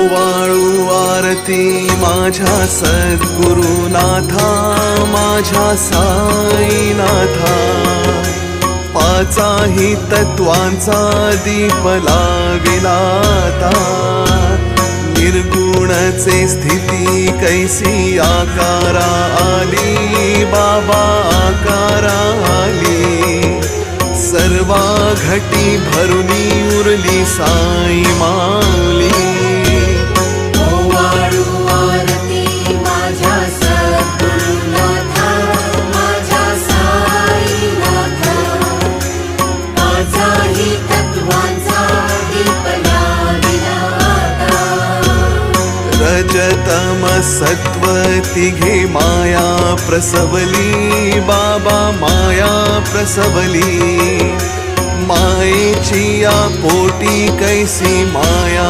ओवाळू आरती माझ्या सद्गुरुनाथा, माझ्या साईनाथा। पाचाही तत्वांचा दीप लाविला आता, निर्गुणचे स्थिती कैसी आकारा आली, बाबा आकारा आली। सर्वा घटी भरुनी उरली साई माऊली। ओवाळू आरती माझ्या सद्गुरुनाथा, माझ्या साईनाथा। पाचाही तत्वांचा दीप लाविला आता, रजतम सत्व तिघे माया प्रसवली, बाबा माया प्रसवली। मायेची या पोटी कैसी माया